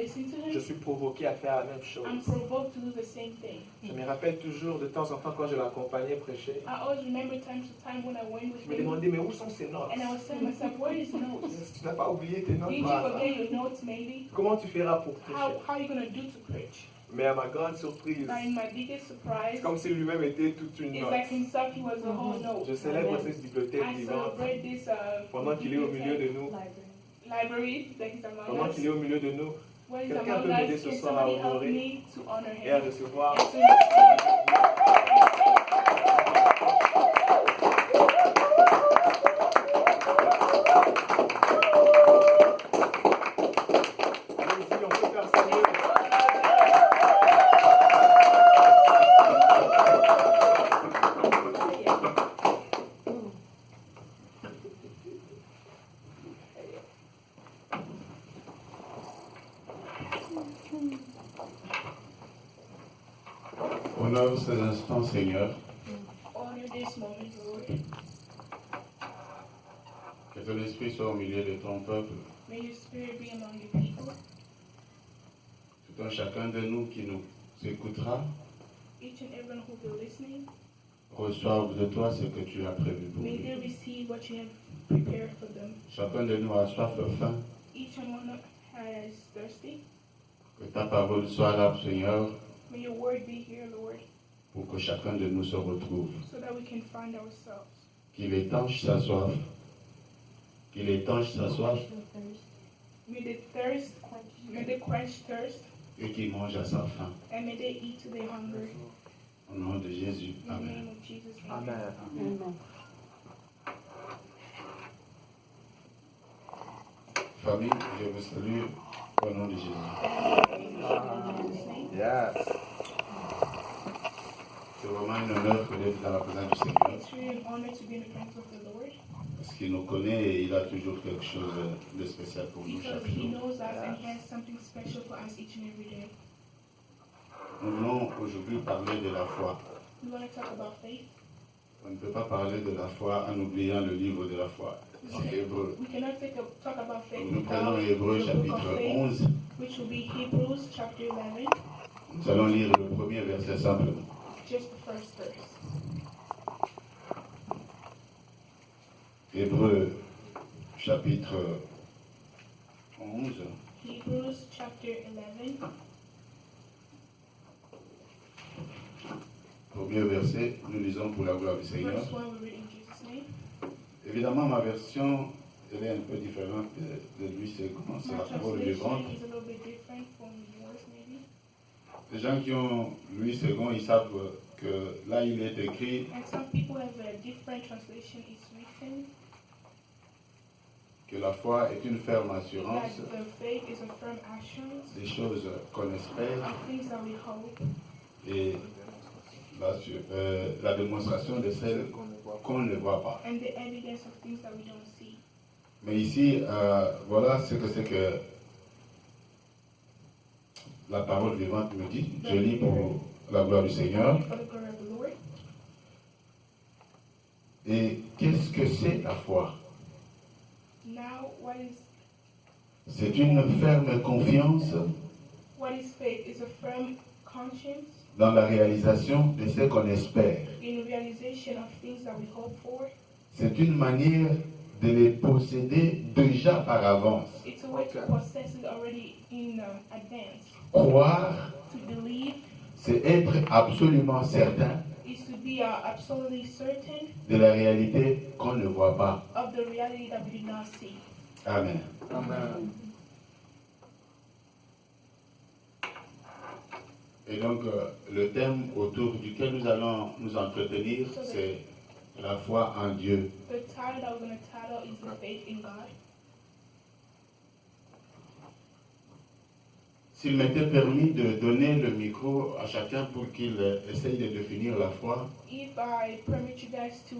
listen to je him, suis provoqué à faire la même chose. I'm provoked to do the same thing. Je me rappelle toujours de temps en temps quand je l'accompagnais prêcher. I always remember time to time when I went with Je me him, demandais, mais où sont ces notes? and I was telling myself, where is notes? Tu n'as pas oublié tes notes Did you par hasard? forget your notes maybe? Comment tu feras pour prêcher? How are you going to do to preach? Mais à ma grande surprise, But in my biggest surprise, c'est comme si lui-même était toute une it's note. like himself, he was the whole note. Je célèbre cette bibliothèque I vivante celebrate this pendant qu'il est au milieu de nous. library that is among Pendant us. qu'il est au milieu de nous When he's quelqu'un among peut m'aider us, ce can soir à somebody help honorer me to honor et à him? recevoir. And to receive. Allez-y, on peut faire ça mieux. Honore ces instants, Seigneur, Honor this moment, Lord. que ton esprit soit au milieu de ton peuple, May your spirit be among your people. tout un chacun de nous qui nous écoutera, Each and everyone who will be listening, reçoive de toi ce que tu as prévu pour may they nous. receive what you have prepared for them. Chacun de nous a soif et faim, Each and one has thirsty. que ta parole soit là, Seigneur, May your word be here, Lord, pour que chacun de nous se retrouve. so that we can find ourselves. Qu'il étanche sa soif, qu'il étanche sa soif May they quench thirst, et qu'il mange à sa faim. and may they eat to their hunger. Au nom de Jésus, In the Amen. name of Jesus. Amen. Amen. Famille, je vous salue au nom de Jésus. Yes. C'est vraiment un honneur d'être dans la présence du Seigneur, It's really an honor to be in the presence of the Lord, parce qu'il nous connaît et il a toujours quelque chose de spécial pour nous because chaque He jour. knows us and He has something special for us each and every day. Nous voulons aujourd'hui parler de la foi. We want to talk about faith. On ne peut pas parler de la foi en oubliant le livre de la foi. C'est Hébreu. We cannot talk about faith Nous prenons without Hébreu the book of chapitre faith, 11. which will be Hebrews chapter 11, Nous allons lire le premier verset simplement. just the first verse. Hébreu chapitre 11. Hebrews chapter 11, Premier verset, nous lisons pour la gloire du Seigneur. verse 1, we read in Jesus' name. Évidemment, ma version, elle est un peu différente de Louis II. C'est My la parole translation vivante. is a little bit different from yours, maybe. Les gens qui ont Louis II, ils savent que là, il est écrit And some people have a different translation. It's written que la foi est une ferme that assurance the faith is a firm assurance des choses qu'on espère of things that we hope, et la démonstration de celles qu'on ne voit pas. and the evidence of things that we don't see. Mais ici, voilà ce que c'est que la parole vivante me dit. Je lis pour la gloire du Seigneur. For the glory of the Lord. Et qu'est-ce que c'est la foi? Now, what is C'est une ferme confiance faith? It's a firm conscience dans la réalisation de ce qu'on espère. in realization of things that we hope for. C'est une manière de les posséder déjà par avance. It's a way to possess it already in advance. Croire, To believe c'est être absolument certain is to be absolutely certain de la réalité qu'on ne voit pas. of the reality that we do not see. Amen. Amen. Et donc, le thème autour duquel nous allons nous entretenir, c'est la foi en Dieu. The title that we're going to title is The Faith in God. S'il m'était permis de donner le micro à chacun pour qu'il essaye de définir la foi, If I permit you guys to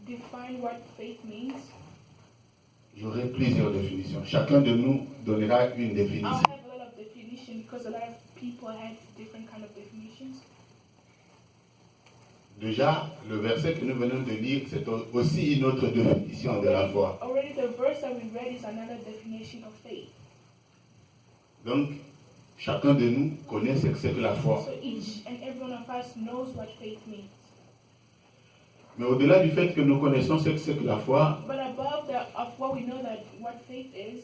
define what faith means, j'aurai plusieurs définitions. Chacun de nous donnera une I'll définition. have a lot of definition because a lot of people have different kind of definitions. Déjà, le verset que nous venons de lire, c'est aussi une autre définition de la foi. Already the verse that we read is another definition of faith. Donc, chacun de nous connaît ce que c'est que la foi. So each and every one of us knows what faith means. Mais au-delà du fait que nous connaissons ce que c'est que la foi, But above of what we know that what faith is,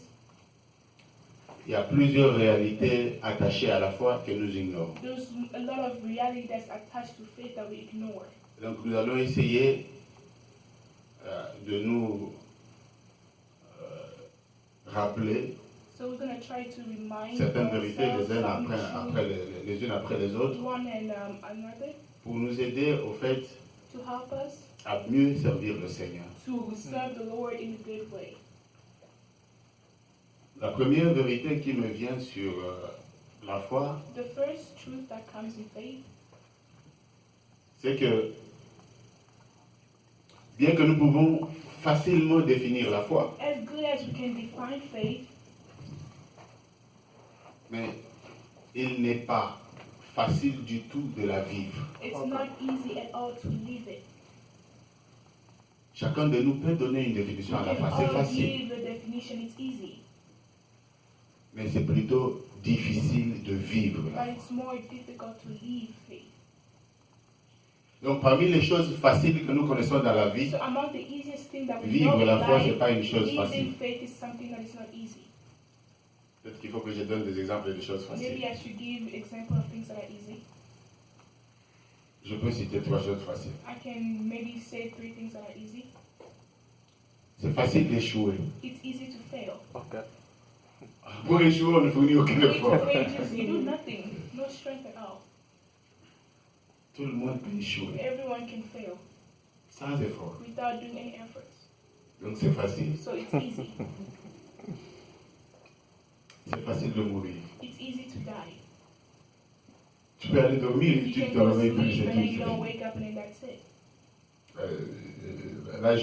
il y a plusieurs réalités attachées à la foi que nous ignorons. there's a lot of reality that's attached to faith that we ignore. Donc, nous allons essayer de nous rappeler So we're going to try to remind certaines vérités les unes ourselves les unes après les autres one and another pour nous aider au fait to help us à mieux servir le Seigneur. to serve the Lord in a good way. La première vérité qui me vient sur la foi, The first truth that comes in faith c'est que bien que nous pouvons facilement définir la foi, as good as we can define faith, mais il n'est pas facile du tout de la vivre. it's not easy at all to live it. Chacun de nous peut donner une définition We à la can foi, c'est all facile, give the definition, it's easy, mais c'est plutôt difficile de vivre la but foi. it's more difficult to live faith. Donc parmi les choses faciles que nous connaissons dans la vie, So among the easiest things that we vivre know in la foi, ce n'est life, pas une chose facile. living faith is something that is not easy. Peut-être qu'il faut que je donne des exemples de choses Maybe faciles. I should give example of things that are easy. Je peux citer 3 choses faciles. I can maybe say 3 things that are easy. C'est facile d'échouer. It's easy to fail. Ok. Pour échouer, on ne fournit aucun To effort. fail, just you do nothing, no strength at all. Tout le monde peut échouer Everyone can fail sans effort. without doing any efforts. Donc c'est facile. So it's easy. C'est facile de mourir. It's easy to die. Tu peux aller dormir et You tu can te go réveilles plus, sleep c'est and then tout. you don't wake up and then that's it. Là,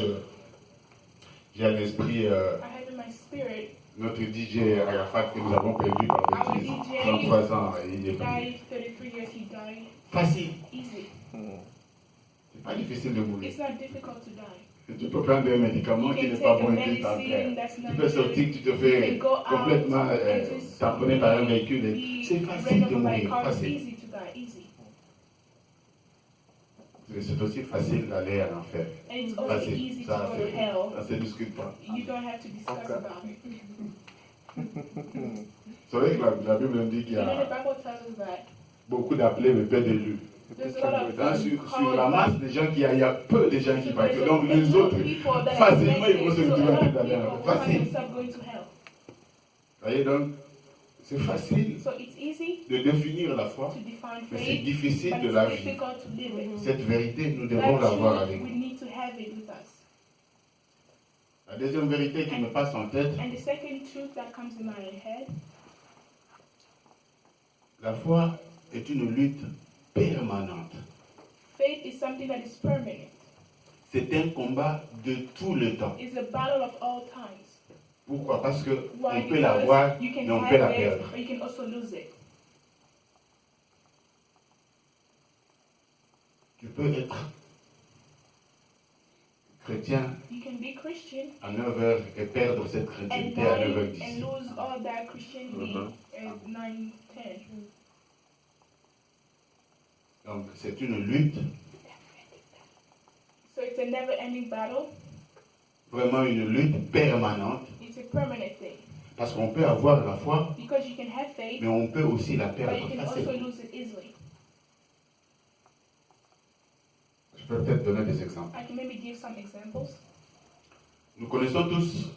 j'ai à l'esprit I have in my spirit, notre DJ Arafat que nous avons perdu par our bêtise. DJ 33 ans et il est he venu. died, 33 years he died. Facile. Easy. C'est pas difficile de mourir. It's not difficult to die. Tu peux prendre un médicament You qui can n'est pas take a bon et puis t'en medicine perds. that's Tu not peux good. sortir, tu te You fais can go out complètement and just tamponner par un véhicule. be C'est run facile de over by a mourir, car. It's facile. easy to die, easy. C'est aussi facile d'aller à l'enfer. And it's also Facile. easy to Ça, go to hell. ça se discute pas. You don't have to discuss Okay. about it. C'est vrai que la Bible nous dit qu'il y You know, the a Bible tells us that beaucoup d'appelés mais peu d'élus. there's a lot of Dans- sur la called, masse des gens il y a peu de gens qui so partent. there's Donc a les lot autres, of people that are facilement ils vont se elected, so a retrouver lot en of train d'aller people en will enfer. find Facile. themselves going to hell. Vous voyez donc, c'est facile So it's easy de définir la foi, to define mais c'est faith, difficile but de la it's vivre. difficult to live it. Cette vérité, nous devons That l'avoir truth, avec we nous. need to have it with us. La deuxième vérité qui me passe en tête, And the second truth that comes in my head, la foi est une lutte permanente. faith is something that is permanent. C'est un combat de tout le temps. It's a battle of all times. Pourquoi? Parce que Why? on peut l'avoir, Because you mais can on have peut la it, perdre. or you can also lose it. Tu peux être chrétien You can be Christian à 9h et perdre cette and chrétienté à die 9h10. and lose all that Christianity at 9, 10. Donc c'est une lutte, So it's a never-ending battle. vraiment une lutte permanente, It's a permanent thing. parce qu'on peut avoir la foi, Because you can have faith, mais on peut aussi la but you perdre can also facilement. lose it easily. Je peux peut-être donner des exemples. I can maybe give some examples. Nous connaissons tous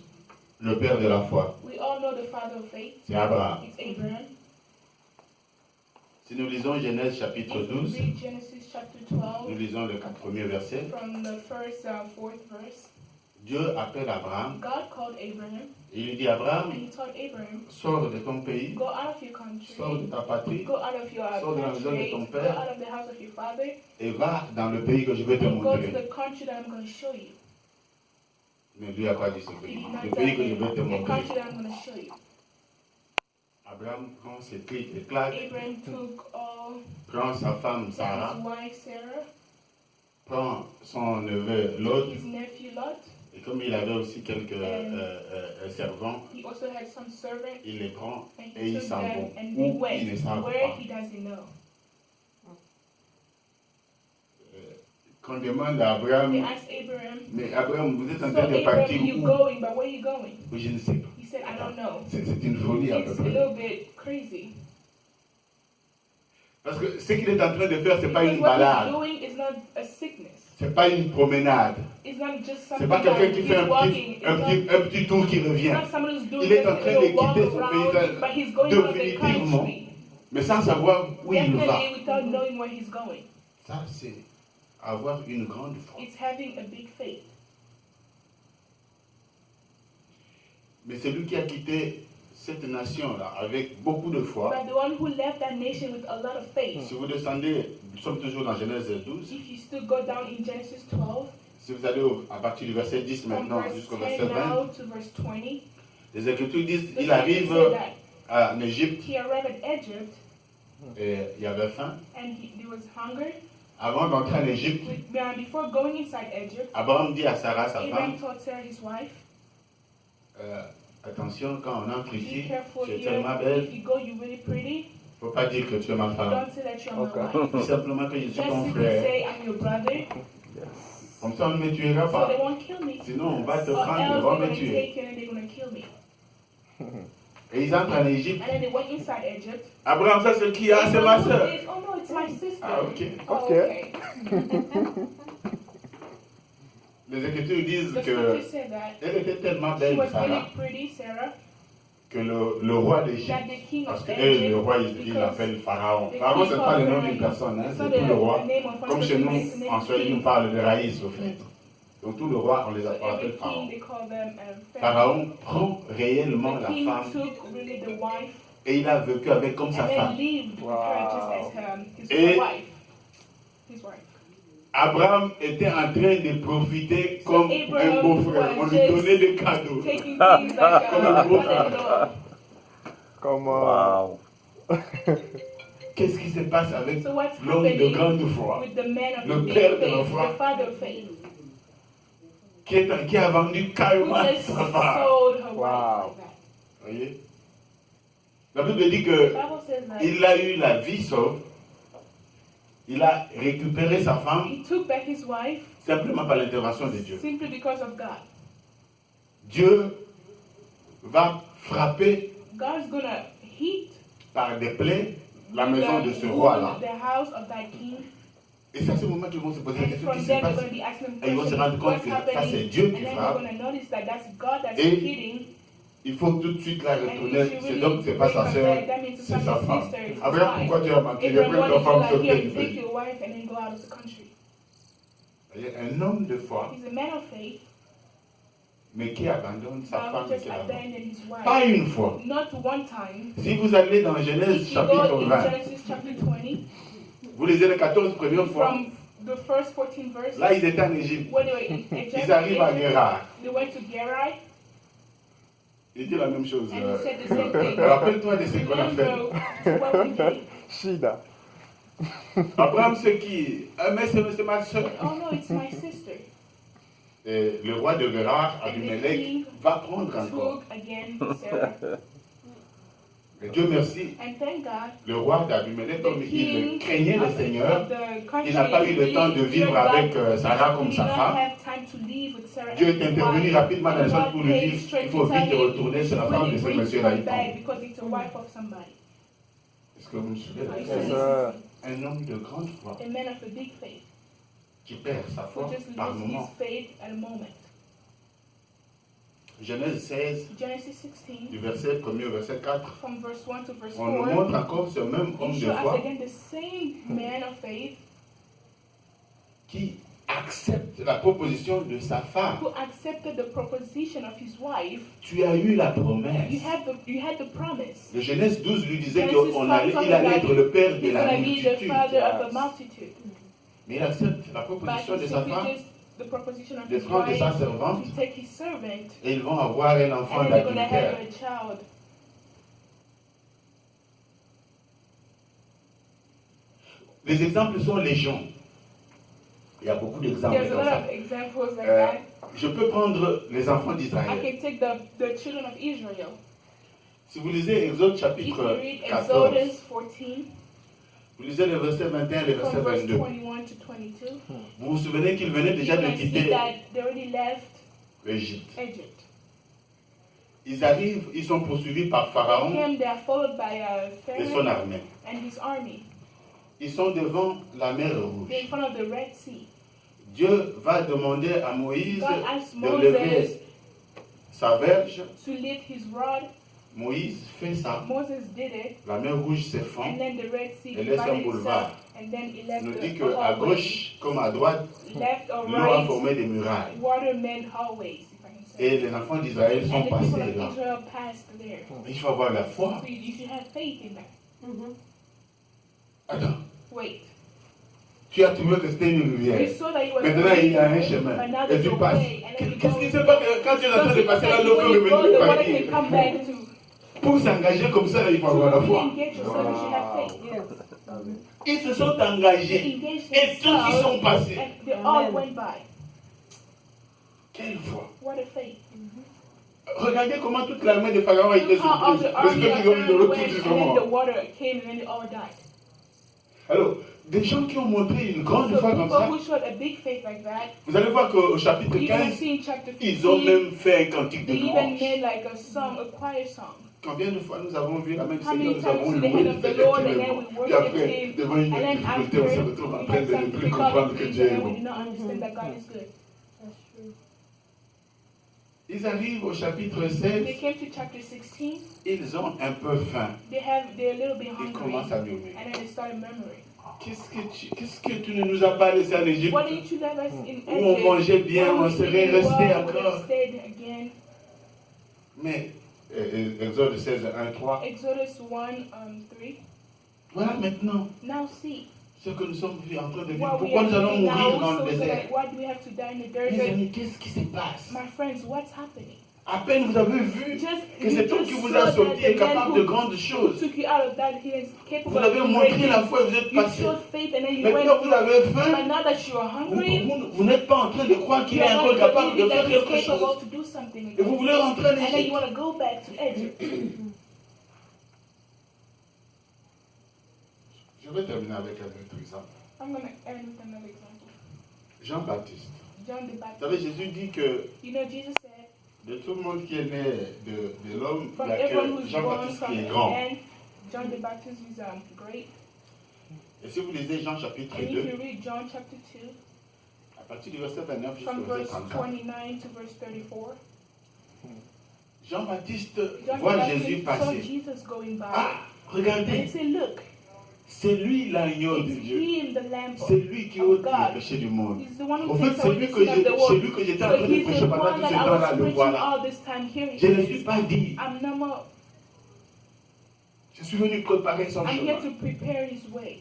le père de la foi, We all know the father of faith. c'est Abraham. It's Abraham. Si nous lisons Genèse chapitre If you 12, read Genesis chapter nous 12, lisons le 4 premiers versets, from the first 4th verse, Dieu appelle Abraham God called Abraham, et il lui dit, Abraham, and he told Abraham, sors de ton pays, go out of your country, sors de ta patrie go out of your Sors de la maison de country, ton go père. out of the house of your father, et va dans le pays que je vais te and go to montrer. the country that I'm going to show you. Mais Dieu n'a pas dit ce He pays. did not Le tell pays que je him vais te the montrer. country that I'm going to show you. Abraham prend ses pieds et claques, Abraham took prend sa femme Sarah, his wife Sarah, prend son neveu Lot, his nephew Lot, et Comme il avait aussi quelques servants, He also had some servants, il les prend and et he ils took s'en them vont. and Où they ils ne went savent where pas. he doesn't know. Qu'on demande à They Abraham, asked Abraham, mais Abraham, vous êtes so en train de Abraham, partir you où? going, but where are you going? Oui, je ne sais pas. He said, I don't know. C'est une folie à peu It's a près. little bit crazy. Parce que ce qu'il est en train de faire, ce n'est pas Because une what he's balade, doing is not a sickness. ce n'est pas une promenade, It's not just ce n'est something pas quelqu'un that qui he's fait walking. un petit tour qui It's revient. not someone who's doing Il est just en a train de little walk quitter son around, paysage but he's going out of the définitivement, country. mais sans savoir où il va. Definitely without knowing where he's going. Ça, c'est avoir une grande foi. It's having a big faith. Mais celui qui a quitté cette nation-là avec beaucoup de foi, But the one who left that nation with a lot of faith, si vous descendez, nous sommes toujours dans Genèse 12, if you still go down in Genesis 12, si vous allez à partir du verset 10 from maintenant verse jusqu'au 10 verset 20, now to verse 20, les Écritures disent the il scripture arrive said that en Égypte he arrived at Egypt et il y avait faim. and there was hunger. Avant d'entrer en Égypte, Before going inside Egypt, Abraham dit à Sarah, sa Abraham femme, told Sarah, his wife, attention, quand on entre be ici, careful tu es here. tellement belle, If you go, you're really pretty. il ne faut pas dire que tu es ma femme. Don't say that you're Okay. my wife. Dis simplement que je suis Just ton simply frère. say, I'm your brother, Comme ça, on ne me tuera so pas. they won't kill me. Sinon, on va te Or prendre, ils else vont they're me going to tuer. take you and they're going to kill me. Et ils entrent en Égypte. And then they went inside Egypt. Abraham, ça c'est qui? Ah, c'est ma Abraham soeur. says, oh no, it's my sister. Ah, ok. Oh, Okay. Les Écritures disent The que scripture said that elle était tellement she belle, was Sarah, really pretty, Sarah, que le roi d'Égypte, that the king parce of que Egypt, le roi, il because l'appelle Pharaon. the Pharaon, king c'est pas le of nom Pharaoh, d'une personne, hein, it's c'est not tout le roi. the name of one Comme chez person, nous, it's the name en of Suède, ils nous king. parlent de Raïs, au fait. Donc tout le roi, on les So appelle every Pharaon. king, they call them Pharaon prend réellement The la king femme took really the wife et il a vécu avec comme sa and then femme. lived with her just as his Et- wife. His wife. Abraham était en train de profiter So comme un Abraham beau-frère. On was lui just donnait des cadeaux. Taking things like Comme un beau mother-in-law. Comment? Wow. Qu'est-ce qui se passe avec So what's l'homme de happening grande foi with the man of Le the big père de faith, la foi. the father of faith, qui a vendu who carrément just sa femme? sold her Wow. wife like that? Voyez? La Bible dit The que Bible says that il a eu la vie sauve. Il a récupéré sa femme he took back his wife simplement par l'intervention de Dieu. simply because of God. Dieu va frapper God's gonna heat par des plaies la maison de ce roi-là. the house of that king, Et c'est à ce moment qu'ils vont se poser la and question from qui se there they're passe. gonna be asking Et ils vont se questions, rendre compte what's que ça c'est happening, Dieu and qui then they're frappe. gonna notice that that's God that's Et hitting. Il faut tout de suite la And retourner. you should C'est really donc c'est pas sa break sœur, up that means it's c'est not sa his femme. sister, it's his Abraham, wife. pourquoi tu as manqué? Abraham Prends ta wanted to femme, like, sortez here, du take pays. your wife and then go out of the country. Voyez, un homme de foi, He's a man of faith, mais qui abandonne sa but femme et just qui l'abandonne. abandoned his wife. Pas une fois. Not one time. Si vous allez dans Genèse If you go chapitre in 20, Genesis chapter 20, vous lisez les 14 premières fois, from the first 14 verses, là ils étaient en Égypte. when they were in Egypt, Ils arrivent à Guérard. they went to Gerar, Il dit la même chose. and he said the same thing. Rappelle-toi de ce qu'on a fait. Remember what we did. Shida. Abraham, c'est qui? Ah, mais c'est ma soeur. Oh no, it's my sister. Et le roi de Guérard, Abimelech, va prendre encore. Took again Sarah. Et Dieu merci, And thank God, le roi d'Abimelech, comme the il king craignait le of Seigneur, the country il n'a pas eu le temps de vivre avec Sarah comme did sa not femme. have time to live with Sarah Dieu as est his intervenu wife. rapidement dans les choses pour lui God dire came straight il faut to vite tell him, retourner sur la femme de really ce bring monsieur-là. her back because it's a wife of somebody. Est-ce que vous me suivez là? Are you Yes, listening? sir. Un homme de grande foi A man of a big faith qui perd sa who foi just par loses moment. his faith at a moment. Genèse 16, Genesis 16, du verset 1er au verset 4, from verse 1 to verse on nous 4, montre encore ce même homme he de shows us foi again the same man of faith qui accepte la proposition de sa femme. who accepted the proposition of his wife. Tu as eu la promesse. You had the promise. Le Genèse 12 lui disait Genesis qu'il 12 allait être le père de He's la going to be the multitude. father of a multitude. Mais il accepte la But proposition he de sa simply femme just the proposition of de his prendre sa wife servante to take his servant, et ils vont avoir un enfant and then they're going to d'adultère. have a child. Les exemples sont légions. Il y a beaucoup d'exemples There's a comme lot ça. of examples like Euh, that. Je peux prendre les enfants I d'Israël. can take the children of Israel. Si vous lisez Exode If you chapitre read 14, Exodus 14, vous lisez les versets 21 et les versets from verse 22. 21 to 22, Vous vous souvenez qu'ils venaient you déjà de can see quitter that they already left l'Égypte. Egypt. Ils arrivent, ils sont poursuivis par They Pharaon came, they are followed by et son Pharaoh armée. and his army. Ils sont devant la mer Rouge. They're in front of the Red Sea. Dieu va demander à Moïse God asked de lever Moses sa verge. to lift his rod. Moïse fait ça. Moses did it, La mer Rouge s'effondre. and then the Red Sea Et laisse un divided boulevard. itself, and then it Il left nous dit the qu'à hallway. gauche comme à droite, Left or l'eau a right, formé des murailles. water made hallways, if I can say. Et les enfants d'Israël sont And the people passés of là. Israel passed there. Il faut avoir la foi. So you should have faith in that. Attends, Wait. tu as trouvé que c'était une You rivière. saw that you were Maintenant, il y a un but chemin. now Et there's tu a passes. way, and then you Qu'est-ce go. qui se passe quand tu es en train de Some passer là, people l'eau say peut when you go, revenir the water partir. can come back to. Pour s'engager comme ça, il faut To avoir la really foi. engage yourself, you should have faith. Ils se sont They engagés. engaged Et tous ils sont themselves, passés. and they all went by. Quelle foi. What a faith. Regardez comment toute l'armée de Pharaon a été Look how all surprise. the Parce army que of ils ont mis de Pharaoh l'eau, went, tous ils sont and then the morts. water came, and then they all died. Alors, des gens qui ont montré une grande So foi comme people ça, who showed a big faith like that, vous allez voir qu'au chapitre you're going to 15, see in chapter ils ont 15, même fait un cantique de they even louange. made like a song, a choir song. Combien de fois nous avons vu la même How Seigneur, many nous times avons we see the loué hand le of the Seigneur Lord, qui and est then bon. we Puis worship après, Him, devant une and then difficulté, after on se retrouve en we train had de ne some plus comprendre que difficulties, Dieu est and we bon. did not understand that God is good. Ils arrivent au chapitre They 16, came to chapter 16, ils ont un peu faim. they're a little bit Ils hungry, commencent à murmurer. and then they started murmuring. Qu'est-ce que tu ne nous as pas laissé en Égypte Why didn't you let us in où on Egypt? mangeait bien, Why on we serait eating resté well, we would have encore. stayed again. Mais, Exode 16, 1, 3. Exodus 1, 3. Voilà maintenant Now see, ce que nous sommes en train de vivre. what we Pourquoi are nous allons doing mourir now, dans so le désert? that why do we have to die in the Mes desert? amis, qu'est-ce qui se passe? My friends, what's happening? À peine vous avez vu Just, que cet homme qui vous a sorti est capable de grandes choses. took you out of that, he is capable Vous avez of montré great la things. foi et vous êtes You passé. showed faith and then you went Maintenant vous through. avez But faim. now that you are hungry, Vous n'êtes pas en train de croire qu'il you est are encore not capable de believing faire that he's quelque chose. capable to do something Et vous again. voulez rentrer en And then you Égypte. want to go back to Egypt. Je vais terminer avec un autre exemple. I'm going to end with another example. Jean-Baptiste. John the Vous Baptist. savez, Jésus dit que You know, Jesus said, de tout le monde qui est né de l'homme, il from n'y a everyone que who's born Jean-Baptiste from qui est a grand. man, John the Baptist is great. Et si vous lisez Jean chapitre And if 2, you read John chapter 2, à partir du verset 29 jusqu'au from verset verse 34, 29 to verse 34, Jean-Baptiste John the voit Jésus Baptist saw passer. Jesus going by. Ah, And he regardez, said, look, c'est lui l'agneau de it's Dieu. him, the Lamb C'est lui qui of ôte le God. péché du monde. He's the one who En fait, takes c'est away lui the que sin of the world. j'étais en train So de he's prêcher the pendant one tout ce that I temps-là, was le preaching voilà. all this time hearing. Je ne suis pas dit. I'm no more. Je suis venu préparer son I'm here chemin. to prepare his way.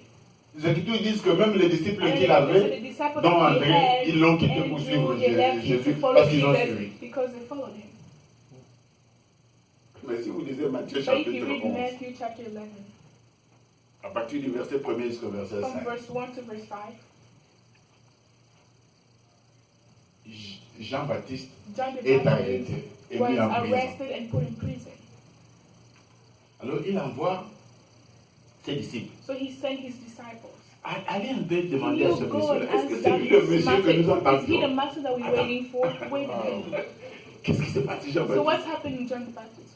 Les Écritures disent que même les disciples And qu'il so avait, the disciples dont that he André, had, ils l'ont quitté pour suivre Andrew, they left him to Jésus follow parce qu'ils ont Jesus suivi. because they followed him. Mais si vous lisez Matthieu But if chapitre you read 11, Matthew chapter 11, à partir du verset 1er jusqu'au verset from 5, verse 1 to verse 5, Jean-Baptiste John the est Baptist arrêté et was mis en prison. arrested and put in prison. Alors il envoie ses disciples. So he sent his disciples. Allez un peu Can demander à you ce go monsieur-là, and est-ce ask que c'est that lui le this monsieur que nous master? Is he the entendons? master that we're waiting for? Wait a minute. Qu'est-ce qui s'est passé, So Jean-Baptiste? what's happening, John the Baptist?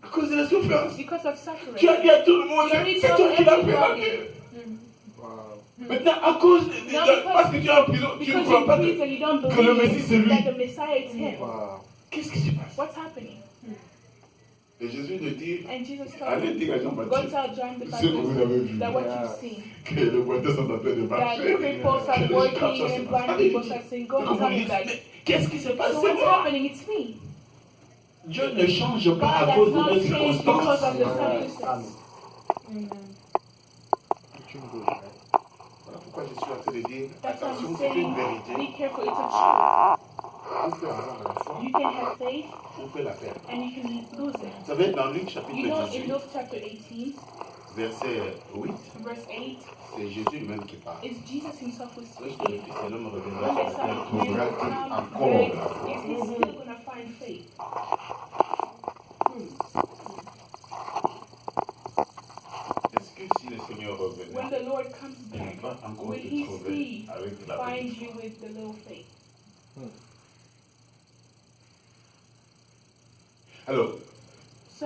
À cause de la souffrance. Because of suffering. Tu as dit à tout le monde, You c'est told toi qui l'as fait everybody. rentrer. Maintenant, à cause parce que tu es en prison, tu ne Because crois in pas prison you don't que le Messie c'est believe lui. that the Messiah is him. Qu'est-ce qui se passe? What's happening? Et Jésus nous dit, And Jesus allez told dire à go Jean-Baptiste tell John the ce que vous avez Baptist vu, that what you've seen, que les boiteux sont en train de that marcher. cripples are working and blind people are saying, go and tell him that. Mais qu'est-ce qui se passe? So C'est what's moi. happening? It's me. Dieu ne change pas God à has cause de not nos changed because circonstances. of the circumstances. Voilà pourquoi je suis en train de dire, That's why attention, I'm c'est saying, une vérité. be careful, it's a On peut avoir la foi, truth. You can have faith on peut la perdre. and you can lose it. Vous savez, dans Luc You chapitre know, in 18, Luke chapter 18, verset 8, verse 8, c'est Jésus lui-même qui parle. is Jesus himself who's Lorsque le speaking. Fils de l'homme reviendra When sur the la Son terre, of Man trouvera-t-il will come encore back, la foi? is he still going to find faith? Est-ce que si le Seigneur When revenait, the Lord comes il back, va encore will te he trouver still avec la find foi? you with the little faith? Alors, So,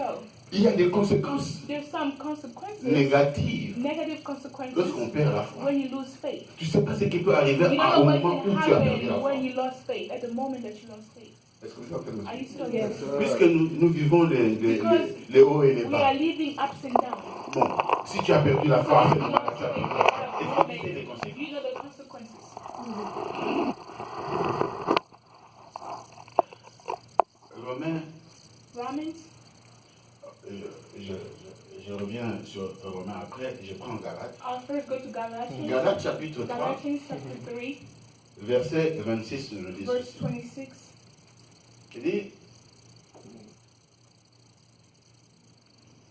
il y a des conséquences there's some consequences, négatives negative consequences, lorsqu'on perd la foi. when you lose faith. Tu ne sais pas ce qui peut arriver You don't au know what moment can où tu as perdu la happen foi. when you lost faith, at the moment that you lost faith. Est-ce que vous êtes en train de me Are you suivre? still Yes, there? sir. Puisque nous vivons les hauts et les We bas. are living ups and downs. Bon, si tu as perdu la So foi, if c'est you le lost moment où tu as faith perdu la foi. at Et that ça, moment, c'est les conséquences. you know the consequences. Romains, Romans, je reviens sur Romains après, je prends Galates. I'll first go to Galatians. Galates chapitre 3, Galatians chapter 3, verset 26 nous dit verse ceci. 26. Il dit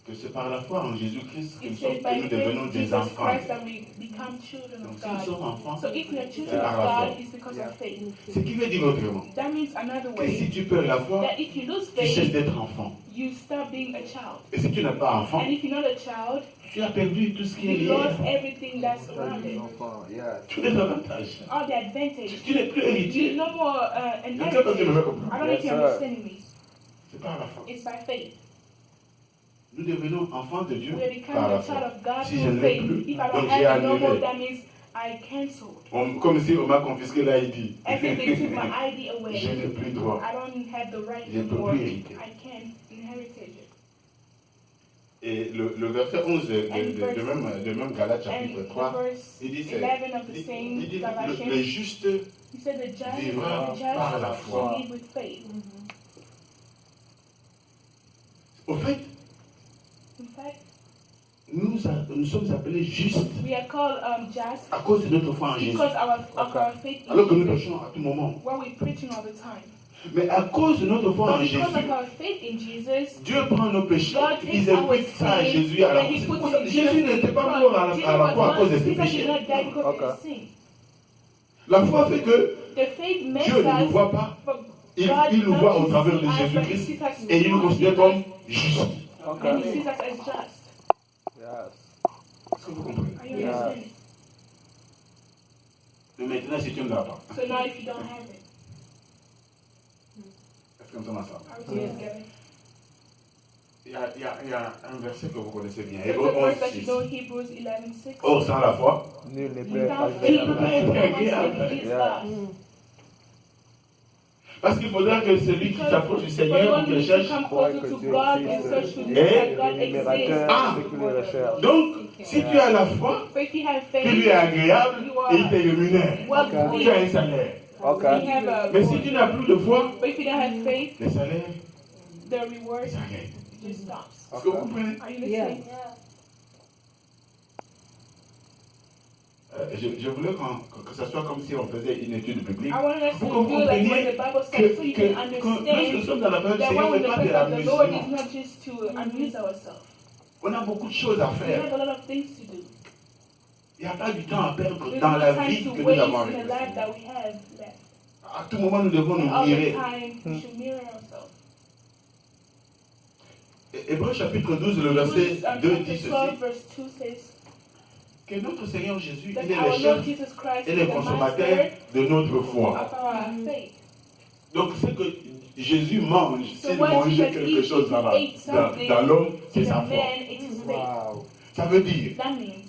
que c'est par la foi en Jésus-Christ que It nous says, by nous devenons faith, des Jesus enfants. Christ, that we become children Donc of si nous God. sommes enfants, So if we are children c'est of par la foi. God, it's because of faith. Ce qui veut dire autrement That means another que si way, tu perds la foi, that if you lose tu cesses faith, d'être enfant. you stop being a child. Et si tu n'es pas enfant, And if you're not a child, tu as perdu tout ce qui est you lié. lost everything that's around it. Yeah. Tous les avantages. All the advantage. Tu n'es plus héritier. You're no more an Je ne sais pas si tu me fais heritage. comprendre. I don't know if Yes, you're sir. understanding me. C'est par la foi. It's by faith. Nous devenons enfants de Dieu We are becoming par la a child foi. of God Si je through ne l'ai faith. plus, If I donc don't j'ai have it no more, annulé. that means I cancelled. Comme si on m'a confisqué l'ID. As if they took my ID Je away. n'ai plus droit. I don't have the right Je ne peux anymore. plus hériter. I can't inherit it. Et le verset 11 de même Galates And chapitre the 3, verse il dit, 11 of the il same dit le Galatians, juste he said the just vivra par la foi. shall live with faith. Au fait, In fact, nous sommes appelés justes we are called just à cause de notre foi en Jésus. because of our faith in Alors que nous Jesus, prêchons à tout moment. where we're preaching all the time. Mais à cause de notre foi en But Jésus, because of our faith in Jesus, Dieu prend nos péchés, God il takes our implique ça à sin Jésus. Alors, and he c'est puts pour ça it que in Jésus Jesus. n'était pas mort à la croix à cause de ses Jesus did péchés. not die because of Okay. his sin. La foi fait que The faith makes Dieu ne nous us, voit pas, but il God nous not voit au to travers see de us, but he Jésus-Christ sees us et il nous through considère Jesus, comme justes. and he Okay. sees us as just. Yes. Est-ce que vous comprenez? Are you Yeah. understanding? Mais maintenant, si tu ne l'as pas, So now if you don't have it, est-ce qu'on tombe ensemble? are we together? Il y a un verset que vous connaissez bien, There's Hébreux a 11, verse that you 6. know, Hebrews 11:6. Or, sans la foi, Nul n'est Without prêt faith, Tu peux pas no être one agréable. can please Yeah. God. parce qu'il faudra que celui qui s'approche du For Seigneur ou one qui le needs to cherche. come pour closer que to Dieu God and existe search to know et that God le numérateur Ah. de ceux qui le recherchent. Donc, si tu as la foi, So if you have tu lui es faith, agréable et il te rémunère. well Okay. Tu as un pleased. salaire. You Okay. have a Mais si tu n'as plus de foi, But if you don't have faith, les salaires the reward s'arrêtent. just stops. Est-ce que vous comprenez? Are you listening? Je voulais que ça soit comme si on faisait une étude biblique. I wanted us to Pour que vous feel like what compreniez the Bible Que, says so you que, can que lorsque nous understand sommes dans la période du that Seigneur, when ce we're n'est in pas the de presence of the Lord, l'amusement. it's not just to amuse ourselves. On a beaucoup de choses à We faire. have a lot of things to do. Il n'y a pas du temps à perdre There's dans no la time vie to que nous waste avons in avec the le life Seigneur. that we have left. À tout moment, nous devons nous All the mirer. time, we should mirror ourselves. Hébreux chapitre 12, le verset Hebrews 2 chapter dit 12, ceci. verse 2 says Que notre Seigneur Jésus, that il est our le Lord chef Jesus Christ et is le the consommateur master de notre foi. of our faith. Donc, ce que Jésus mange, So s'il when mangeait Jesus quelque eats, chose if dans he ate something, l'homme, c'est to the sa foi. man, it is faith. Wow. Ça veut dire, That means,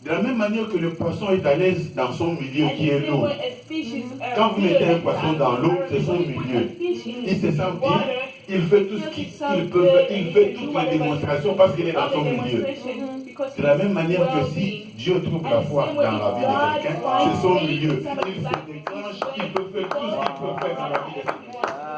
de la même manière que le poisson est à l'aise dans son milieu and qui est the same l'eau, way a fish is Quand vous mettez un poisson dans l'eau, c'est son when you put milieu. a fish in il se sent bien, water, il fait tout ce qu'il peut faire, il fait toutes les démonstrations parce qu'il est dans all the son milieu. demonstration, because De la même he's manière que well-being. si Dieu trouve la foi dans la vie de quelqu'un, c'est son milieu. Il se déclenche, il peut faire tout ce qu'il peut faire dans la vie de quelqu'un.